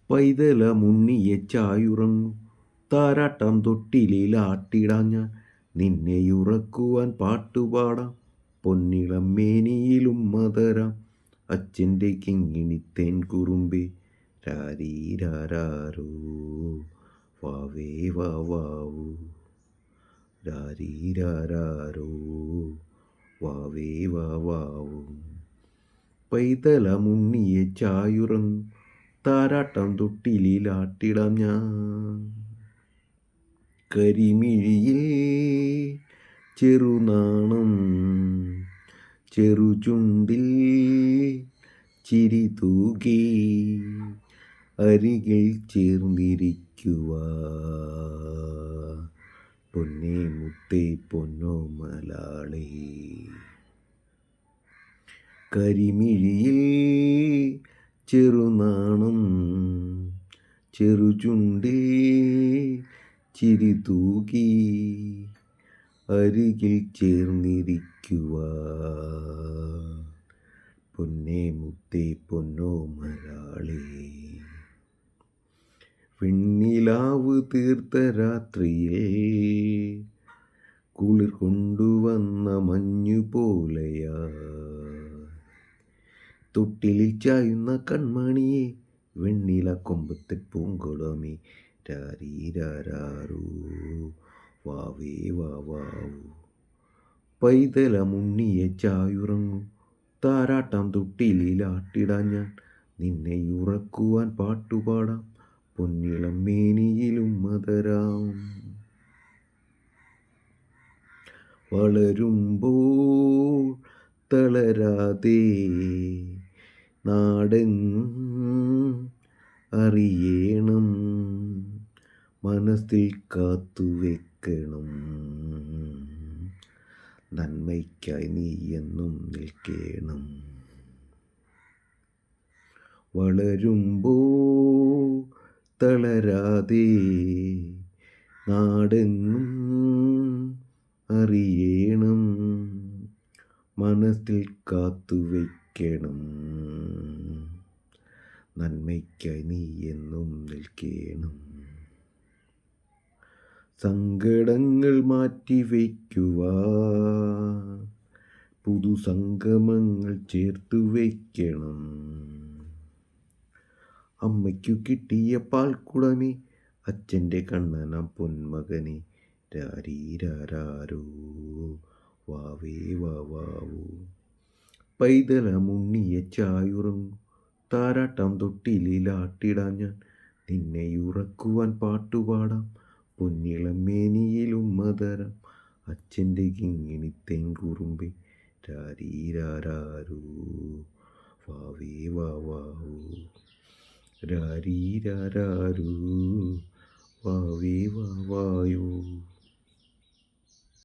പൈതലമുണ്ണിയെ ചായുറങ്ങു താരാട്ടാം തൊട്ടിലിലാട്ടിടാൻ ഞാൻ നിന്നെയുറക്കുവാൻ പാട്ടുപാടാം പൊന്നിളം മേനിയിലും മതരാം അച്ഛൻ്റെ കിങ്ങിണി തേൻ കുറുമ്പേ രാരീരാരോ വാവേ വാവാവൂ രാരീരാരോ വാവേ വാവാവൂ പൈതലമുണ്ണിയെ ചായുറങ്ങു താരാട്ടാം തൊട്ടിലിലാട്ടിടാം ഞാൻ കരിമിഴിയിൽ ചെറുനാണം ചെറുചുണ്ടിൽ ചിരി തൂകി അരികിൽ ചേർന്നിരിക്കുവാ പൊന്നേ മുത്തേ പൊന്നോമലാളേ കരിമിഴിയിൽ ചെറുനാണം ചെറുചുണ്ടിൽ ചിരി തൂകി അരികിൽ ചേർന്നിരിക്കുവാ പൊന്നേ മുത്തേ പൊന്നോമലാളേ വെണ്ണിലാവ് തീർത്ത രാത്രിയിൽ കുളിർ കൊണ്ടുവന്ന മഞ്ഞു പോലെയാ തൊട്ടിലിൽ ചായുന്ന കൺമണിയെ വെണ്ണില കൊമ്പത്തെ പൂങ്കുളമേ രാരീരാരോ വാവേ വാവാവൂ പൈതലമുണ്ണിയെ ചായുറങ്ങു താരാട്ടാം തൊട്ടിലിലാട്ടിടാൻ ഞാൻ നിന്നെയുറക്കുവാൻ പാട്ടുപാടാം പൊന്നിളം മേനിയിലും മതരാം വളരുമ്പോൾ തളരാതെ നാടെങ്ങും അറിയണം മനസ്സിൽ കാത്തുവെക്കണം നന്മയ്ക്കായി നീ എന്നും നിൽക്കണം വളരുമ്പോൾ തളരാതെ നാടെങ്ങും അറിയണം മനസ്സിൽ കാത്തുവെക്കണം നന്മയ്ക്കായി നീ എന്നും നിൽക്കണം സങ്കടങ്ങൾ മാറ്റിവെക്കുവാൻ പുതുസംഗമങ്ങൾ ചേർത്തു വയ്ക്കണം അമ്മയ്ക്കു കിട്ടിയ പാൽക്കുടമേ അച്ഛൻ്റെ കണ്ണനാം പൊന്മകനെ രാരീരാരോ വാവേ വാവാവൂ പൈതലമുണ്ണിയെ ചായുറങ്ങു താരാട്ടാം തൊട്ടിലിലാട്ടിടാൻ ഞാൻ നിന്നെയുറക്കുവാൻ പാട്ടുപാടാം പൊന്നിളം മേനിയിലും മതരം അച്ഛൻ്റെ കിങ്ങിണി തേൻ കുറുമ്പേ രാരീരാരോ വാവേ വാവാവൂ രാരീരാരോ വാവേ വാവായോ